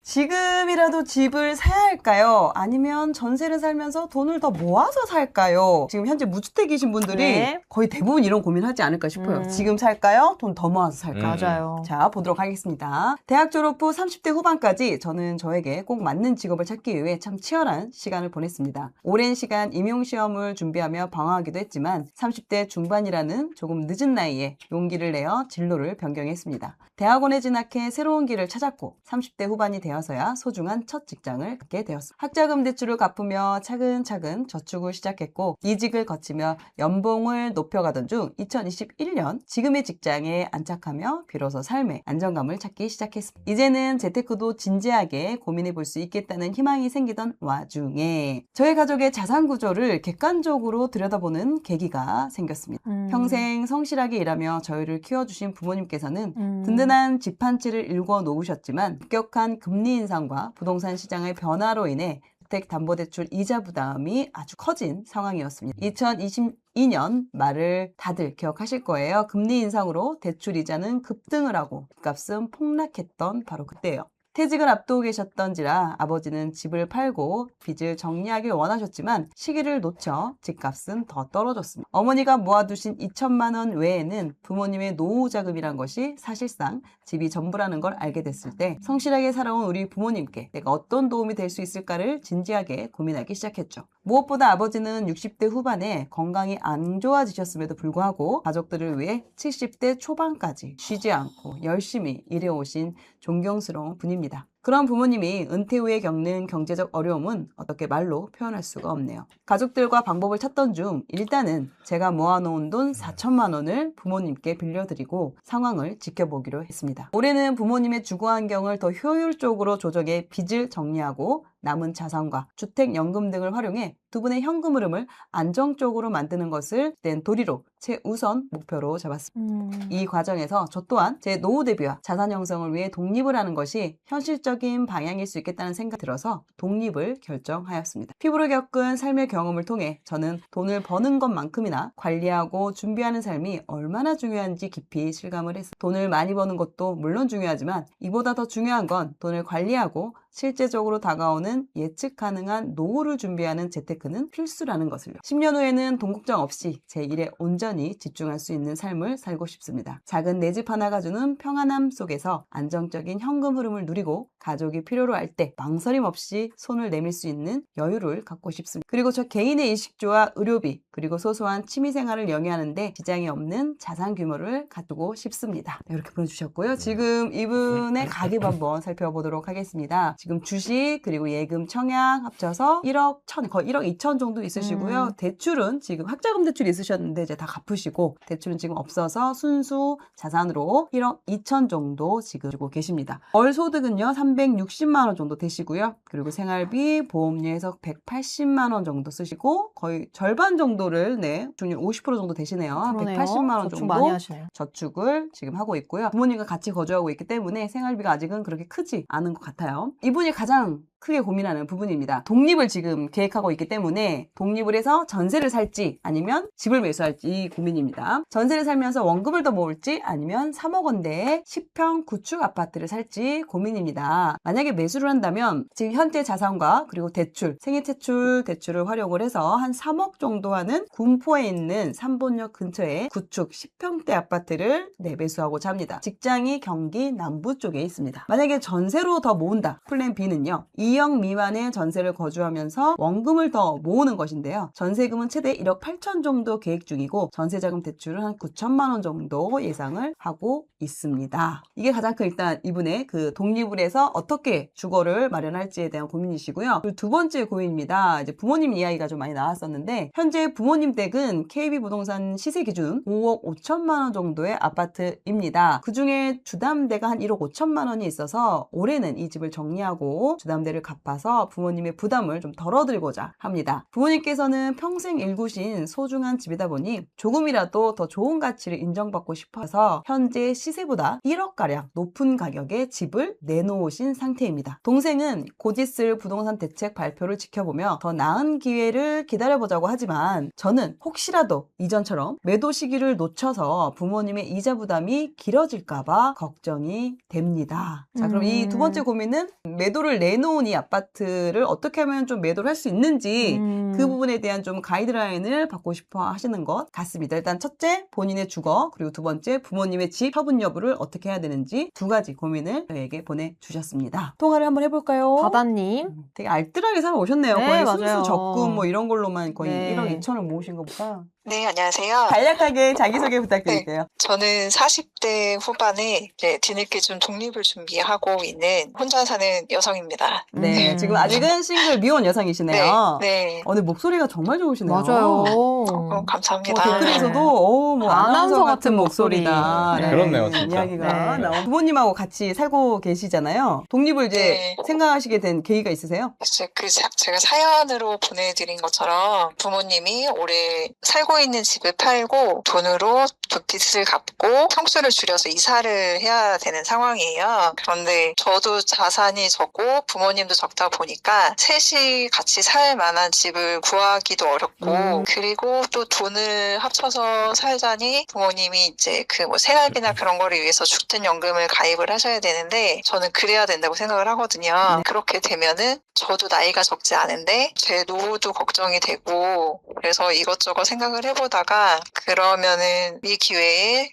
지금이라도 집을 사야 할까요? 아니면 전세를 살면서 돈을 더 모아서 살까요? 지금 현재 무주택이신 분들이 네. 거의 대부분 이런 고민하지 않을까 싶어요. 음. 지금 살까요? 돈 더 모아서 살까요? 맞아요. 자, 보도록 하겠습니다. 대학 졸업 후 30대 후반까지 저는 저에게 꼭 맞는 직업을 찾기 위해 참 치열한 시간을 보냈습니다. 오랜 시간 임용시험을 준비하며 방황하기도 했지만 30대 중반이라는 조금 늦은 나이에 용기를 내어 진로를 변경했습니다. 대학원에 진학해 새로운 길을 찾았고 30대 후반이 되어서야 소중한 첫 직장을 갖게 되었습니다. 학자금 대출을 갚으며 차근차근 저축을 시작했고 이직을 거치며 연봉을 높여가던 중 2021년 지금의 직장에 안착하며 비로소 삶의 안정감을 찾기 시작했습니다. 이제는 재테크도 진지하게 고민해 볼 수 있겠다는 희망이 생기던 와중에 저희 가족의 자산 구조를 객관적으로 들여다보는 계기가 생겼습니다. 평생 성실하게 일하며 저희를 키워주신 부모님께서는 든든한 집 한 채를 일궈 놓으셨지만 급격한 금리 인상과 부동산 시장의 변화로 인해 주택담보대출 이자 부담이 아주 커진 상황이었습니다. 2022년 말을 다들 기억하실 거예요. 금리 인상으로 대출 이자는 급등을 하고 집값은 폭락했던 바로 그때예요. 퇴직을 앞두고 계셨던지라 아버지는 집을 팔고 빚을 정리하길 원하셨지만 시기를 놓쳐 집값은 더 떨어졌습니다. 어머니가 모아두신 2천만 원 외에는 부모님의 노후 자금이란 것이 사실상 집이 전부라는 걸 알게 됐을 때 성실하게 살아온 우리 부모님께 내가 어떤 도움이 될 수 있을까를 진지하게 고민하기 시작했죠. 무엇보다 아버지는 60대 후반에 건강이 안 좋아지셨음에도 불구하고 가족들을 위해 70대 초반까지 쉬지 않고 열심히 일해오신 존경스러운 분입니다. 그런 부모님이 은퇴 후에 겪는 경제적 어려움은 어떻게 말로 표현할 수가 없네요. 가족들과 방법을 찾던 중 일단은 제가 모아놓은 돈 4천만 원을 부모님께 빌려드리고 상황을 지켜보기로 했습니다. 올해는 부모님의 주거 환경을 더 효율적으로 조정해 빚을 정리하고 남은 자산과 주택연금 등을 활용해 두 분의 현금 흐름을 안정적으로 만드는 것을 낸 도리로 최우선 목표로 잡았습니다. 이 과정에서 저 또한 제 노후 대비와 자산 형성을 위해 독립을 하는 것이 현실적인 방향일 수 있겠다는 생각이 들어서 독립을 결정하였습니다. 피부로 겪은 삶의 경험을 통해 저는 돈을 버는 것만큼이나 관리하고 준비하는 삶이 얼마나 중요한지 깊이 실감을 했습니다. 돈을 많이 버는 것도 물론 중요하지만 이보다 더 중요한 건 돈을 관리하고 실제적으로 다가오는 예측 가능한 노후를 준비하는 재테크는 필수라는 것을요. 10년 후에는 돈 걱정 없이 제 일에 온전히 집중할 수 있는 삶을 살고 싶습니다. 작은 내 집 하나가 주는 평안함 속에서 안정적인 현금 흐름을 누리고 가족이 필요로 할 때 망설임 없이 손을 내밀 수 있는 여유를 갖고 싶습니다. 그리고 저 개인의 일식조와 의료비 그리고 소소한 취미생활을 영위하는데 지장이 없는 자산 규모를 갖추고 싶습니다. 네, 이렇게 보내주셨고요. 지금 이분의 가계부 한번 살펴보도록 하겠습니다. 지금 주식 그리고 예금 청약 합쳐서 1억 1천 거의 1억 2천 정도 있으시고요. 대출은 지금 학자금 대출이 있으셨는데 이제 다 갚으시고 대출은 지금 없어서 순수 자산으로 1억 2천 정도 지금 주고 계십니다. 월 소득은요 360만 원 정도 되시고요. 그리고 생활비 보험료에서 180만 원 정도 쓰시고 거의 절반 정도를 중률 50% 정도 되시네요. 그러네요. 180만 원 저축 정도 많이 하시네요. 저축을 지금 하고 있고요. 부모님과 같이 거주하고 있기 때문에 생활비가 아직은 그렇게 크지 않은 것 같아요. 이분이 가장 크게 고민하는 부분입니다. 독립을 지금 계획하고 있기 때문에 독립을 해서 전세를 살지 아니면 집을 매수할지 이 고민입니다. 전세를 살면서 원금을 더 모을지 아니면 3억 원대의 10평 구축 아파트를 살지 고민입니다. 만약에 매수를 한다면 지금 현재 자산과 그리고 대출, 생애대출 대출을 활용을 해서 한 3억 정도 하는 군포에 있는 삼본역 근처에 구축 10평대 아파트를 매수하고자 합니다. 직장이 경기 남부 쪽에 있습니다. 만약에 전세로 더 모은다. 플랜 B는요. 2억 미만의 전세를 거주하면서 원금을 더 모으는 것인데요. 전세금은 최대 1억 8천 정도 계획 중이고 전세자금 대출은 한 9천만 원 정도 예상을 하고 있습니다. 이게 가장 큰 일단 이분의 그 독립을 해서 어떻게 주거를 마련할지에 대한 고민이시고요. 그리고 두 번째 고민입니다. 이제 부모님 이야기가 좀 많이 나왔었는데 현재 부모님 댁은 KB부동산 시세 기준 5억 5천만 원 정도의 아파트입니다. 그 중에 주담대가 한 1억 5천만 원이 있어서 올해는 이 집을 정리하고 주담대를 기회를 갚아서 부모님의 부담을 좀 덜어들고자 합니다. 부모님께서는 평생 일구신 소중한 집이다 보니 조금이라도 더 좋은 가치를 인정받고 싶어서 현재 시세보다 1억가량 높은 가격에 집을 내놓으신 상태입니다. 동생은 곧 있을 부동산 대책 발표를 지켜보며 더 나은 기회를 기다려보자고 하지만 저는 혹시라도 이전처럼 매도 시기를 놓쳐서 부모님의 이자 부담이 길어질까봐 걱정이 됩니다. 자, 그럼 이 두 번째 고민은 매도를 내놓은 이 아파트를 어떻게 하면 좀 매도를 할 수 있는지 그 부분에 대한 좀 가이드라인을 받고 싶어 하시는 것 같습니다. 일단 첫째, 본인의 주거, 그리고 두 번째, 부모님의 집 처분 여부를 어떻게 해야 되는지 두 가지 고민을 저에게 보내주셨습니다. 통화를 한번 해볼까요? 바다님. 되게 알뜰하게 살아오셨네요. 네, 거의 맞아요. 순수 적금 뭐 이런 걸로만 거의 네. 1억 2천을 모으신 것보다. 네, 안녕하세요. 간략하게 자기소개 부탁드릴게요. 저는 40대 후반에 이제 뒤늦게 좀 독립을 준비하고 있는 혼자 사는 여성입니다. 네, 지금 아직은 싱글 미혼 여성이시네요. 네. 오늘 목소리가 정말 좋으시네요. 맞아요. 감사합니다. 댓글에서도 뭐 아나운서 같은 목소리다. 네. 그렇네요, 진짜. 이야기가 네. 나오고. 부모님하고 같이 살고 계시잖아요. 독립을 이제 네. 생각하시게 된 계기가 있으세요? 제가 사연으로 보내드린 것처럼 부모님이 올해 살고 있는 집을 팔고 돈으로 빚을 갚고 평수를 줄여서 이사를 해야 되는 상황이에요. 그런데 저도 자산이 적고 부모님도 적다 보니까 셋이 같이 살 만한 집을 구하기도 어렵고 그리고 또 돈을 합쳐서 살자니 부모님이 이제 그 뭐 생활비나 그런 거를 위해서 주택연금을 가입을 하셔야 되는데 저는 그래야 된다고 생각을 하거든요. 네. 그렇게 되면은 저도 나이가 적지 않은데 제 노후도 걱정이 되고 그래서 이것저것 생각을 해보다가 그러면은 이 기회에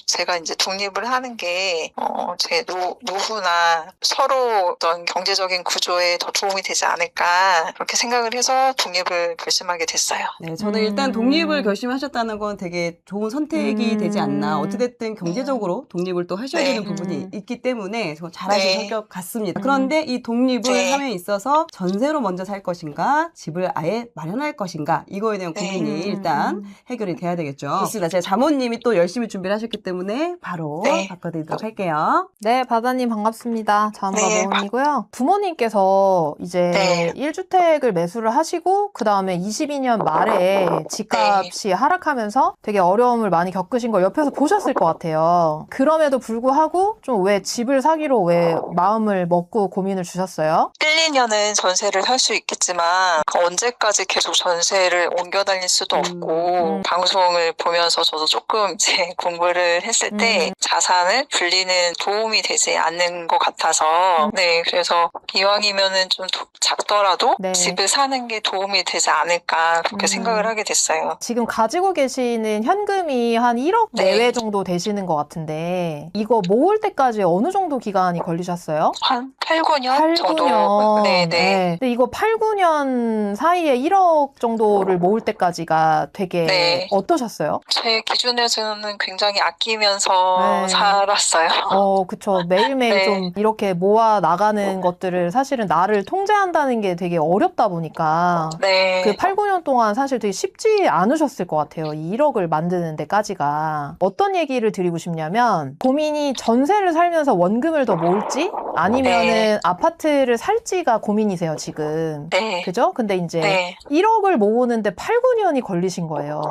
제가 이제 독립을 하는 게 제 노후나 서로 어떤 경제적인 구조에 더 도움이 되지 않을까 그렇게 생각을 해서 독립을 결심하게 됐어요. 네, 저는 일단 독립을 결심하셨다는 건 되게 좋은 선택이 되지 않나. 어찌됐든 경제적으로 독립을 또 하셔야 되는 부분이 있기 때문에 잘하신 네. 성격 같습니다. 그런데 이 독립을 네. 함에 있어서 전세로 먼저 살 것인가, 집을 아예 마련할 것인가, 이거에 대한 고민이 일단 해결이 돼야 되겠죠. 좋습니다. 제가 자모님이 또 열심히 준비를 하셨기 때문에 바로 네. 바꿔드리도록 할게요. 네, 바다님 반갑습니다. 자은바 네, 모은이고요. 부모님께서 이제 네. 1주택을 매수를 하시고 그 다음에 22년 말에 집값이 하락하면서 되게 어려움을 많이 겪으신 걸 옆에서 보셨을 것 같아요. 그럼에도 불구하고 좀 왜 집을 사기로 왜 마음을 먹고 고민을 주셨어요? 1, 2년은 전세를 살 수 있겠지만 언제까지 계속 전세를 옮겨 다닐 수도 없고 방송을 보면서 저도 조금 이제 공부를 했을 때 자산을 불리는 도움이 되지 않는 것 같아서 네 그래서 이왕이면은 좀 작더라도 네. 집을 사는 게 도움이 되지 않을까 그렇게 생각을 하게 됐어요. 지금 가지고 계시는 현금이 한 1억 네. 내외 정도 되시는 것 같은데 이거 모을 때까지 어느 정도 기간이 걸리셨어요? 한 8, 9년 8, 정도 9년. 네네. 근데 이거 8, 9년 사이에 1억 정도를 모을 때까지가 되게 네. 어떠셨어요? 제 기준에서는 굉장히 아끼면서 네. 살았어요. 그쵸. 매일매일 네. 좀 이렇게 모아 나가는 것들을 사실은 나를 통제한다는 게 되게 어렵다 보니까 네. 그 8, 9년 동안 사실 되게 쉽지 않으셨을 것 같아요. 이 1억을 만드는 데까지가. 어떤 얘기를 드리고 싶냐면 고민이 전세를 살면서 원금을 더 모을지 아니면은 네. 아파트를 살지가 고민이세요, 지금. 네. 그죠? 근데 이제 네. 1억을 모으는데 8, 9년이 걸리신 거예요.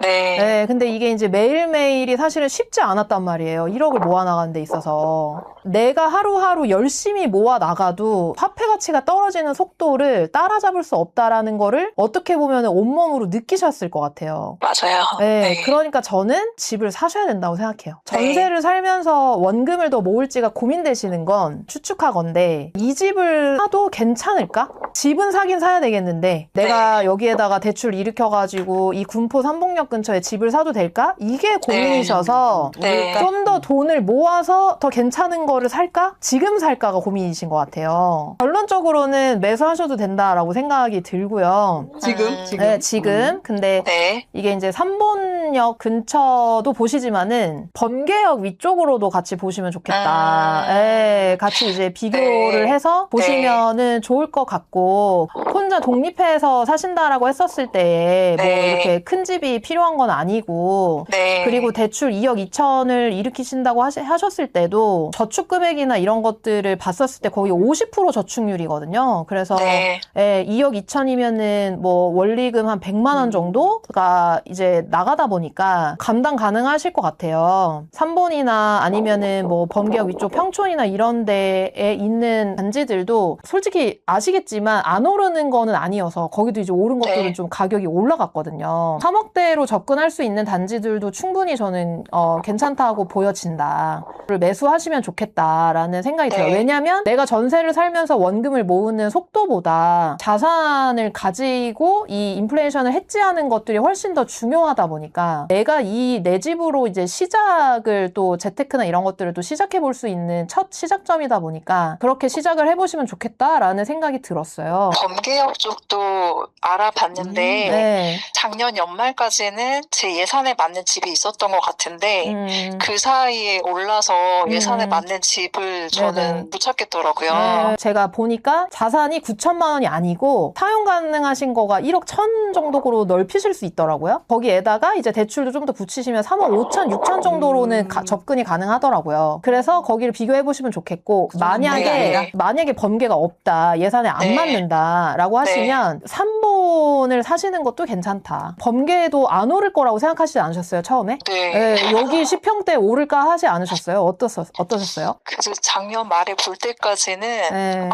네. 네, 근데 이게 이제 매일매일이 사실은 쉽지 않았단 말이에요. 1억을 모아나가는 데 있어서. 내가 하루하루 열심히 모아나가도 화폐 가치가 떨어지는 속도를 따라잡을 수 없다라는 거를 어떻게 보면 온몸으로 느끼셨을 것 같아요. 맞아요. 네, 그러니까 저는 집을 사셔야 된다고 생각해요. 전세를 살면서 원금을 더 모을지가 고민되시는 건 추측하건데 이 집을 사도 괜찮을까? 집은 사긴 사야 되겠는데 내가 여기에다가 대출 일으켜가지고 이 군포 삼봉역 근처에 집을 사도 될까? 이게 고민이셔서 네. 좀 더 돈을 모아서 더 괜찮은 거를 살까? 지금 살까가 고민이신 것 같아요. 결론적으로는 매수하셔도 된다라고 생각이 들고요. 지금? 네, 지금. 근데 네. 이게 이제 3본 대전역 근처도 보시지만은 번개역 위쪽으로도 같이 보시면 좋겠다. 예, 같이 이제 비교를 네. 해서 보시면은 좋을 것 같고, 혼자 독립해서 사신다라고 했었을 때에 뭐 네. 이렇게 큰 집이 필요한 건 아니고, 네. 그리고 대출 2억 2천을 일으키신다고 하셨을 때도 저축 금액이나 이런 것들을 봤었을 때 거의 50% 저축률이거든요. 그래서 네. 예, 2억 2천이면은 뭐 원리금 한 100만 원 정도가 이제 나가다 보니까 감당 가능하실 것 같아요. 삼본이나 아니면은 뭐 번개역 위쪽 평촌이나 이런 데에 있는 단지들도 솔직히 아시겠지만 안 오르는 거는 아니어서 거기도 이제 오른 것들은 네. 좀 가격이 올라갔거든요. 3억대로 접근할 수 있는 단지들도 충분히 저는 괜찮다고 보여진다. 매수하시면 좋겠다라는 생각이 들어요. 네. 왜냐면 내가 전세를 살면서 원금을 모으는 속도보다 자산을 가지고 이 인플레이션을 해지하는 것들이 훨씬 더 중요하다 보니까 내가 이 내 집으로 이제 시작을 또 재테크나 이런 것들을 또 시작해 볼 수 있는 첫 시작점이다 보니까 그렇게 시작을 해보시면 좋겠다라는 생각이 들었어요. 번개역 쪽도 알아봤는데 네. 작년 연말까지는 제 예산에 맞는 집이 있었던 것 같은데 그 사이에 올라서 예산에 맞는 집을 저는 네네. 못 찾겠더라고요. 네, 제가 보니까 자산이 9천만 원이 아니고 사용 가능하신 거가 1억 1천 정도로 넓히실 수 있더라고요. 거기에다가 이제 대출도 좀 더 붙이시면 3억 5천, 6천 정도로는 접근이 가능하더라고요. 그래서 거기를 비교해 보시면 좋겠고, 만약에 번개가 없다, 예산에 안 네. 맞는다라고 하시면 3본을 사시는 것도 괜찮다. 번개도 안 오를 거라고 생각하시지 않으셨어요, 처음에? 네. 네, 여기 10평대 오를까 하지 않으셨어요? 어떠셨어요? 그래서 작년 말에 볼 때까지는 네.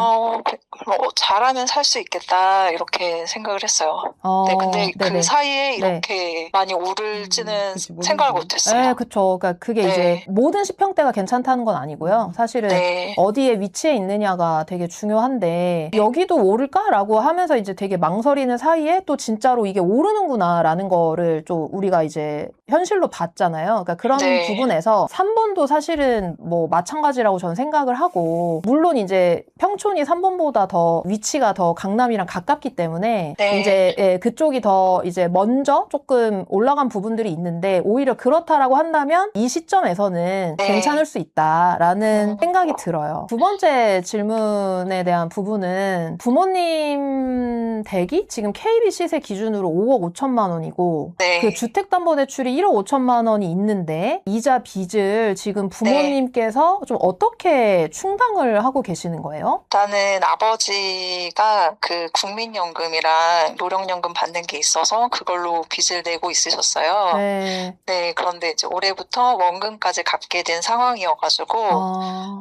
잘하면 살 수 있겠다 이렇게 생각을 했어요. 네, 근데 네네. 그 사이에 이렇게 많이 오를지는 그치, 생각을 모르죠. 못했어요. 네, 그쵸. 그러니까 그게 네. 이제 모든 10평대가 괜찮다는 건 아니고요. 사실은 네. 어디에 위치해 있느냐가 되게 중요한데 여기도 오를까라고 하면서 이제 되게 망설이는 사이에 또 진짜로 이게 오르는구나라는 거를 좀 우리가 이제 현실로 봤잖아요. 그러니까 그런 네. 부분에서 3번도 사실은 뭐 마찬가지라고 저는 생각을 하고, 물론 이제 평촌이 3번보다 더 위치가 더 강남이랑 가깝기 때문에 네. 이제 그쪽이 더 이제 먼저 조금 올라간 부분들이 있는데, 오히려 그렇다라고 한다면 이 시점에서는 네. 괜찮을 수 있다라는 생각이 들어요. 두 번째 질문에 대한 부분은 부모님 댁이 지금 KB 시세 기준으로 5억 5천만 원이고 네. 그 주택담보대출이 1억 5천만 원이 있는데 이자 빚을 지금 부모님께서 좀 어떻게 충당을 하고 계시는 거예요? 일단은 아버지가 그 국민연금이랑 노령연금 받는 게 있어서 그걸로 빚을 내고 있으셨어요. 네. 네, 그런데 이제 올해부터 원금까지 갚게 된 상황이어가지고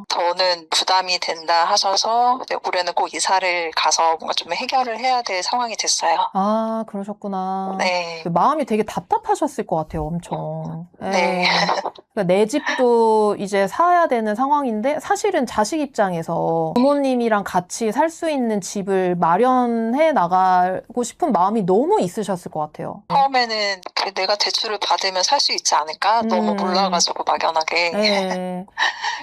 저는 부담이 된다 하셔서 이제 올해는 꼭 이사를 가서 뭔가 좀 해결을 해야 될 상황이 됐어요. 그러셨구나. 네. 마음이 되게 답답하셨을 것 같아요, 엄청. 네. 그러니까 내 집도 이제 사야 되는 상황인데 사실은 자식 입장에서 부모님이랑 같이 살 수 있는 집을 마련해 나가고 싶은 마음이 너무 있으셨을 것 같아요. 처음에는 내가 대출을 받으면 살 수 있지 않을까? 너무 몰라가지고 막연하게. 네.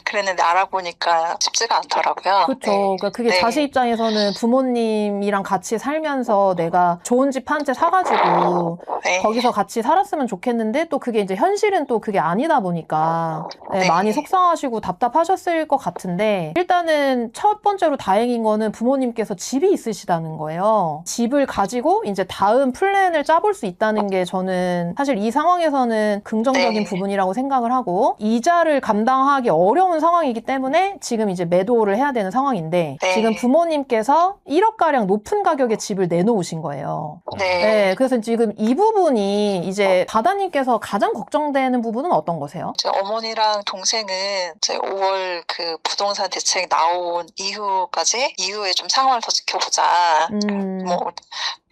그랬는데 알아보니까 쉽지가 않더라고요. 그렇죠. 네. 그러니까 그게 네. 자식 입장에서는 부모님이랑 같이 살면서 내가 좋은 집 한 채 사가지고 네. 거기서 같이 살았으면 좋겠는데 또 그게 이제 현실은 또 그게 아니다 보니까 네. 많이 속상하시고 답답하셨을 것 같은데, 일단은 첫 번째로 다행인 거는 부모님께서 집이 있으시다는 거예요. 집을 가지고 이제 다음 플랜을 짜볼 수 있다는 게 저는 사실 이 상황에서는 긍정적인 네. 부분이라고 생각을 하고, 이자를 감당하기 어려운 상황이기 때문에 지금 이제 매도를 해야 되는 상황인데 네. 지금 부모님께서 1억가량 높은 가격의 집을 내놓으신 거예요. 네. 그래서 지금 이 부분이 이제 바다님께서 가장 걱정되는 부분은 어떤 거세요? 제 어머니랑 동생은 이제 5월 그 부동산 대책 나온 이후에 좀 상황을 더 지켜보자.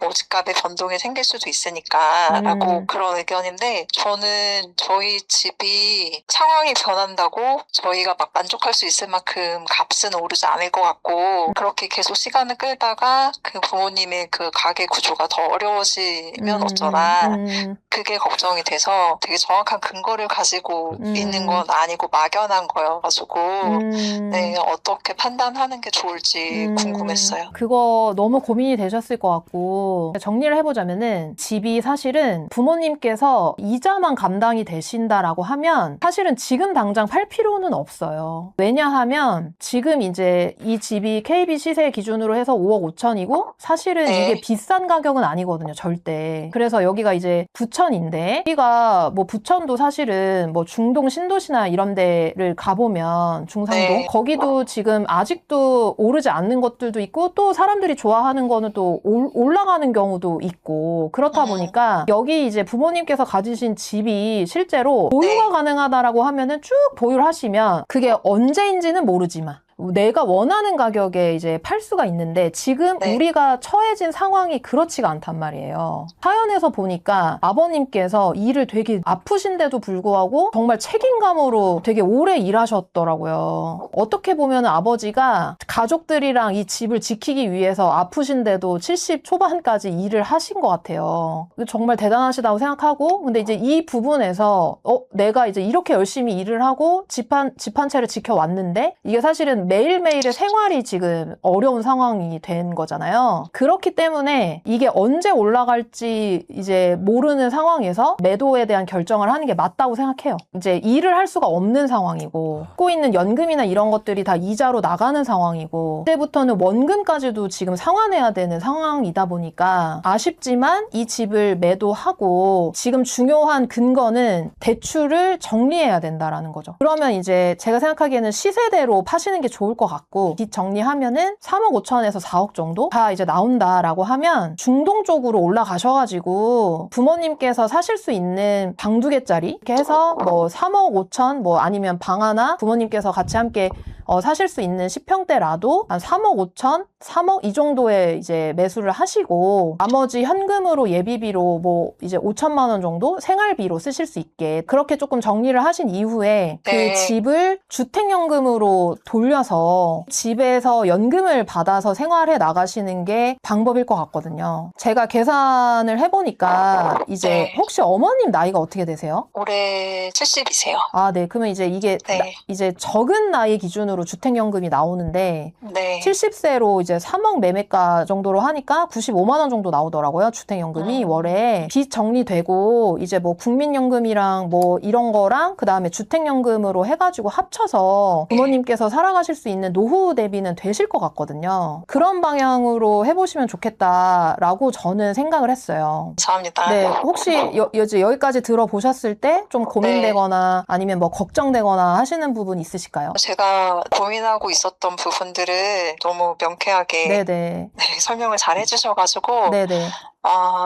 뭐 집값의 변동이 생길 수도 있으니까라고 그런 의견인데, 저는 저희 집이 상황이 변한다고 저희가 막 만족할 수 있을 만큼 값은 오르지 않을 것 같고, 그렇게 계속 시간을 끌다가 그 부모님의 그 가계 구조가 더 어려워지면 어쩌나, 그게 걱정이 돼서 되게 정확한 명확한 근거를 가지고 있는 건 아니고 막연한 거여가지고 네, 어떻게 판단하는 게 좋을지 궁금했어요. 그거 너무 고민이 되셨을 것 같고 정리를 해보자면은 집이 사실은 부모님께서 이자만 감당이 되신다라고 하면 사실은 지금 당장 팔 필요는 없어요. 왜냐하면 지금 이제 이 집이 KB 시세 기준으로 해서 5억 5천이고 사실은 네. 이게 비싼 가격은 아니거든요, 절대. 그래서 여기가 이제 부천인데 여기가 뭐 부천도 사실은 뭐 중동 신도시나 이런 데를 가보면 중상동 네. 거기도 지금 아직도 오르지 않는 것들도 있고 또 사람들이 좋아하는 거는 또 올라가는 경우도 있고 그렇다 보니까 여기 이제 부모님께서 가지신 집이 실제로 보유가 네. 가능하다라고 하면은 쭉 보유를 하시면 그게 언제인지는 모르지만 내가 원하는 가격에 이제 팔 수가 있는데 지금 네. 우리가 처해진 상황이 그렇지가 않단 말이에요. 사연에서 보니까 아버님께서 일을 되게 아프신데도 불구하고 정말 책임감으로 되게 오래 일하셨더라고요. 어떻게 보면 아버지가 가족들이랑 이 집을 지키기 위해서 아프신데도 70 초반까지 일을 하신 것 같아요. 정말 대단하시다고 생각하고 근데 이제 이 부분에서 내가 이제 이렇게 열심히 일을 하고 집 한 채를 지켜왔는데 이게 사실은 매일매일의 생활이 지금 어려운 상황이 된 거잖아요. 그렇기 때문에 이게 언제 올라갈지 이제 모르는 상황에서 매도에 대한 결정을 하는 게 맞다고 생각해요. 이제 일을 할 수가 없는 상황이고 갖고 있는 연금이나 이런 것들이 다 이자로 나가는 상황이고 그때부터는 원금까지도 지금 상환해야 되는 상황이다 보니까 아쉽지만 이 집을 매도하고 지금 중요한 근거는 대출을 정리해야 된다라는 거죠. 그러면 이제 제가 생각하기에는 시세대로 파시는 게 좋을 것 같고 빚 정리하면은 3억 5천에서 4억 정도 다 이제 나온다라고 하면 중동 쪽으로 올라가셔가지고 부모님께서 사실 수 있는 방 2개짜리 이렇게 해서 뭐 3억 5천 뭐 아니면 방 하나 부모님께서 같이 함께 사실 수 있는 10평대라도 한 3억 5천, 3억 이 정도에 이제 매수를 하시고 나머지 현금으로 예비비로 뭐 이제 5천만 원 정도 생활비로 쓰실 수 있게 그렇게 조금 정리를 하신 이후에 그 네. 집을 주택연금으로 돌려서 집에서 연금을 받아서 생활해 나가시는 게 방법일 것 같거든요. 제가 계산을 해보니까 이제 네. 혹시 어머님 나이가 어떻게 되세요? 올해 70이세요. 아, 네. 그러면 이제 이게 네. 이제 적은 나이 기준으로 주택연금이 나오는데 네. 70세로 이제 3억 매매가 정도로 하니까 95만 원 정도 나오더라고요. 주택연금이 월에 빚 정리되고 이제 뭐 국민연금이랑 뭐 이런 거랑 그 다음에 주택연금으로 해가지고 합쳐서 부모님께서 살아가실 수 있는 노후 대비는 되실 것 같거든요. 그런 방향으로 해보시면 좋겠다라고 저는 생각을 했어요. 감사합니다. 네, 혹시 여기까지 들어보셨을 때 좀 고민되거나 아니면 뭐 걱정되거나 하시는 부분 있으실까요? 제가 고민하고 있었던 부분들을 너무 명쾌하게 네네. 네, 설명을 잘 해주셔가지고 네네.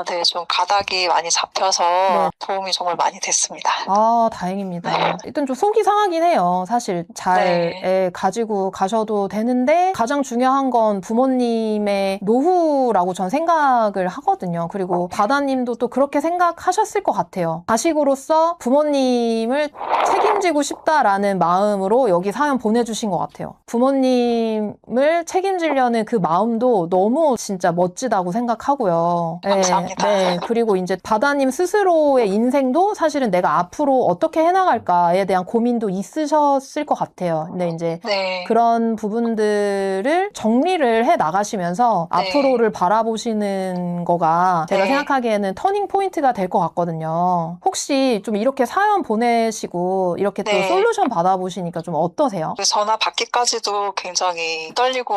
네, 좀 가닥이 많이 잡혀서 네. 도움이 정말 많이 됐습니다. 아, 다행입니다. 일단 좀 속이 상하긴 해요. 사실 잘 네. 가지고 가셔도 되는데 가장 중요한 건 부모님의 노후라고 전 생각을 하거든요. 그리고 바다님도 또 그렇게 생각하셨을 것 같아요. 자식으로서 부모님을 책임지고 싶다라는 마음으로 여기 사연 보내주신 것 같아요. 부모님을 책임지려는 그 마음도 너무 진짜 멋지다고 생각하고요. 감사합니다. 네. 그리고 이제 바다님 스스로의 인생도 사실은 내가 앞으로 어떻게 해나갈까에 대한 고민도 있으셨을 것 같아요. 근데 이제 네. 그런 부분들을 정리를 해 나가시면서 네. 앞으로를 바라보시는 거가 제가 네. 생각하기에는 터닝 포인트가 될 것 같거든요. 혹시 좀 이렇게 사연 보내시고 이렇게 또 네. 솔루션 받아보시니까 좀 어떠세요? 그 전화 받기까지도 굉장히 떨리고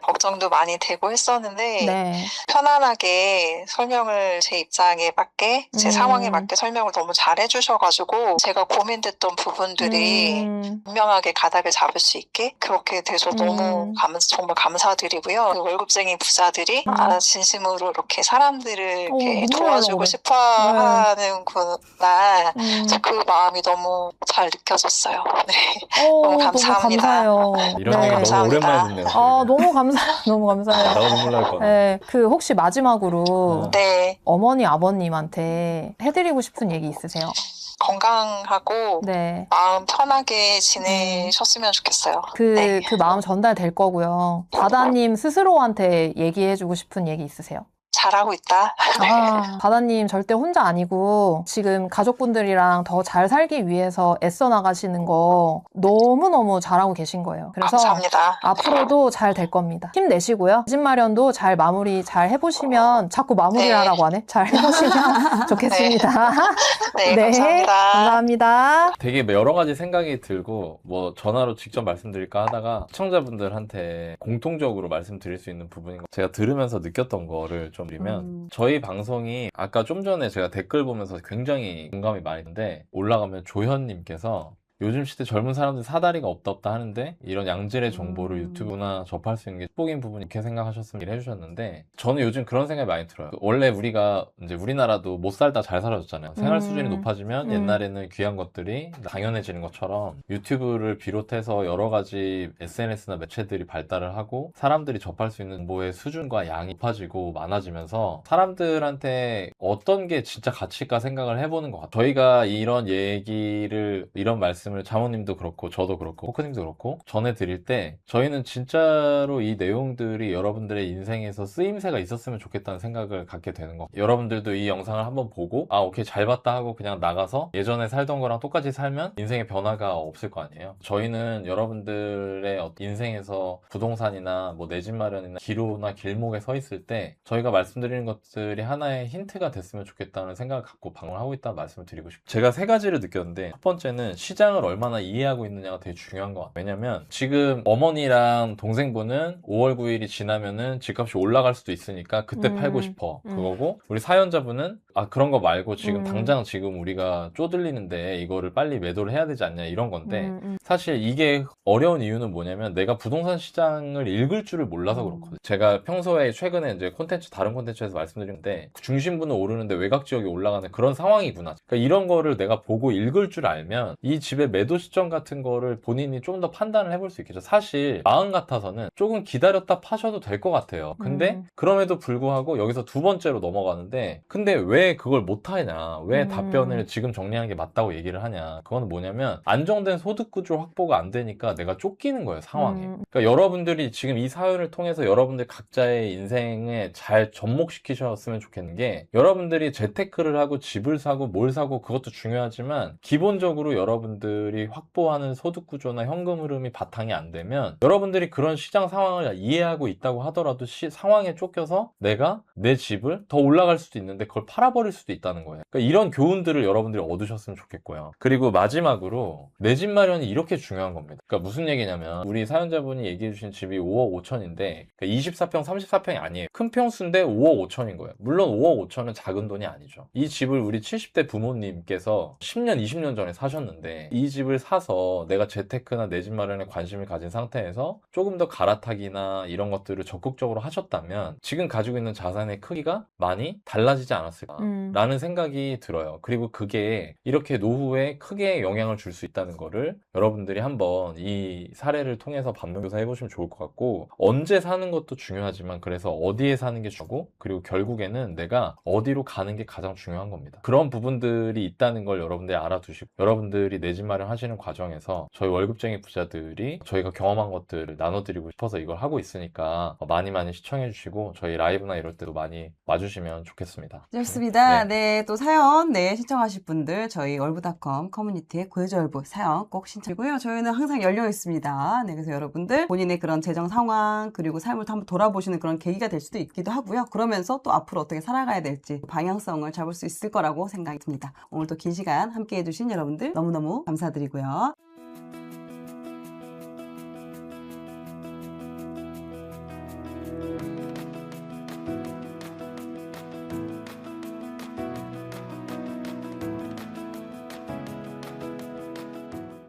걱정도 많이 되고 했었는데 네. 편안하게 설명을 제 입장에 맞게 제 상황에 맞게 설명을 너무 잘 해주셔가지고 제가 고민됐던 부분들이 분명하게 가닥을 잡을 수 있게 그렇게 돼서 너무 정말 감사드리고요. 그 월급쟁이 부자들이 진심으로 이렇게 사람들을 이렇게 눈물 도와주고 나려고 싶어 하는구나. 그 마음이 너무 잘 느껴졌어요. 네. 너무 감사합니다. 너무 감사해요. 이런 얘기 너무 감사합니다. 오랜만에 듣네요. 아, 너무 감사해요. 나도 눈물 날 것 같네. 네, 그 혹시 마지막으로 네. 어머니, 아버님한테 해드리고 싶은 얘기 있으세요? 건강하고 네. 마음 편하게 지내셨으면 좋겠어요. 그 마음 전달될 거고요. 바다님 스스로한테 얘기해주고 싶은 얘기 있으세요? 잘하고 있다. 아, 바다님 절대 혼자 아니고 지금 가족분들이랑 더 잘 살기 위해서 애써 나가시는 거 너무너무 잘하고 계신 거예요. 그래서 감사합니다. 앞으로도 잘 될 겁니다. 힘내시고요. 집 마련도 잘 마무리 잘 해보시면 자꾸 마무리하라고 하네. 잘 해보시면 좋겠습니다. 네, 감사합니다. 감사합니다. 되게 여러 가지 생각이 들고 뭐 전화로 직접 말씀드릴까 하다가 시청자분들한테 공통적으로 말씀드릴 수 있는 부분인 거 제가 들으면서 느꼈던 거를 좀 드리면 저희 방송이 아까 좀 전에 제가 댓글 보면서 굉장히 공감이 많이 했는데 올라가면 조현님께서 요즘 시대 젊은 사람들 사다리가 없다 하는데 이런 양질의 정보를 유튜브나 접할 수 있는 게 축복인 부분이 이렇게 생각하셨으면 해주셨는데 저는 요즘 그런 생각이 많이 들어요. 원래 우리가 이제 우리나라도 못 살다 잘 살아졌잖아요. 생활 수준이 높아지면 옛날에는 귀한 것들이 당연해지는 것처럼 유튜브를 비롯해서 여러 가지 SNS나 매체들이 발달을 하고 사람들이 접할 수 있는 정보의 수준과 양이 높아지고 많아지면서 사람들한테 어떤 게 진짜 가치일까 생각을 해보는 것 같아요. 저희가 이런 얘기를 이런 말씀을 자모님도 그렇고 저도 그렇고 호크님도 그렇고 전해드릴 때 저희는 진짜로 이 내용들이 여러분들의 인생에서 쓰임새가 있었으면 좋겠다는 생각을 갖게 되는 거. 여러분들도 이 영상을 한번 보고 아 오케이 잘 봤다 하고 그냥 나가서 예전에 살던 거랑 똑같이 살면 인생의 변화가 없을 거 아니에요. 저희는 여러분들의 인생에서 부동산이나 뭐 내 집 마련이나 기로나 길목에 서 있을 때 저희가 말씀드리는 것들이 하나의 힌트가 됐으면 좋겠다는 생각을 갖고 방송을 하고 있다는 말씀을 드리고 싶어요. 제가 세 가지를 느꼈는데 첫 번째는 시장을 얼마나 이해하고 있느냐가 되게 중요한 것 같아요. 왜냐면 지금 어머니랑 동생분은 5월 9일이 지나면은 집값이 올라갈 수도 있으니까 그때 팔고 싶어 그거고 우리 사연자분은 아 그런 거 말고 지금 당장 지금 우리가 쪼들리는데 이거를 빨리 매도를 해야 되지 않냐 이런 건데 사실 이게 어려운 이유는 뭐냐면 내가 부동산 시장을 읽을 줄을 몰라서 그렇거든요. 제가 평소에 최근에 이제 다른 콘텐츠에서 말씀드리는데 중심부는 오르는데 외곽 지역이 올라가는 그런 상황이구나. 그러니까 이런 거를 내가 보고 읽을 줄 알면 이 집의 매도 시점 같은 거를 본인이 좀 더 판단을 해볼 수 있겠죠. 사실 마음 같아서는 조금 기다렸다 파셔도 될 것 같아요. 근데 그럼에도 불구하고 여기서 두 번째로 넘어가는데 근데 왜 그걸 못하냐 왜 답변을 지금 정리하는 게 맞다고 얘기를 하냐 그건 뭐냐면 안정된 소득 구조 확보가 안 되니까 내가 쫓기는 거예요 상황에. 그러니까 여러분들이 지금 이 사연을 통해서 여러분들 각자의 인생에 잘 접목시키셨으면 좋겠는 게 여러분들이 재테크를 하고 집을 사고 뭘 사고 그것도 중요하지만 기본적으로 여러분들이 확보하는 소득 구조나 현금 흐름이 바탕이 안 되면 여러분들이 그런 시장 상황을 이해하고 있다고 하더라도 상황에 쫓겨서 내가 내 집을 더 올라갈 수도 있는데 그걸 팔아버릴 수도 있다는 거예요. 그러니까 이런 교훈들을 여러분들이 얻으셨으면 좋겠고요. 그리고 마지막으로 내 집 마련이 이렇게 중요한 겁니다. 그러니까 무슨 얘기냐면 우리 사연자분이 얘기해 주신 집이 5억 5천인데 그러니까 24평 34평이 아니에요. 큰 평수인데 5억 5천인 거예요. 물론 5억 5천은 작은 돈이 아니죠. 이 집을 우리 70대 부모님께서 10년 20년 전에 사셨는데 이 집을 사서 내가 재테크나 내 집 마련에 관심을 가진 상태에서 조금 더 갈아타기나 이런 것들을 적극적으로 하셨다면 지금 가지고 있는 자산의 크기가 많이 달라지지 않았을까라는 생각이 들어요. 그리고 그게 이렇게 노후에 크게 영향을 줄 수 있다는 거를 여러분들이 한번 이 사례를 통해서 반면교사 해보시면 좋을 것 같고 언제 사는 것도 중요하지만 그래서 어디에 사는 게 중요하고 그리고 결국에는 내가 어디로 가는 게 가장 중요한 겁니다. 그런 부분들이 있다는 걸 여러분들이 알아두시고 여러분들이 내 집 마련 하시는 과정에서 저희 월급쟁이 부자들이 저희가 경험한 것들을 나눠드리고 싶어서 이걸 하고 있으니까 많이 시청해 주시고 저희 라이브나 이럴 때도 많이 와주시면 좋겠습니다. 좋습니다. 네, 또 사연 신청하실 분들 저희 월브닷컴 커뮤니티에 구해줘월부 사연 꼭 신청하고요. 저희는 항상 열려 있습니다. 네, 그래서 여러분들 본인의 그런 재정 상황 그리고 삶을 한번 돌아보시는 그런 계기가 될 수도 있기도 하고요. 그러면서 또 앞으로 어떻게 살아가야 될지 방향성을 잡을 수 있을 거라고 생각이 듭니다. 오늘도 긴 시간 함께 해주신 여러분들 너무너무 감사드리고요.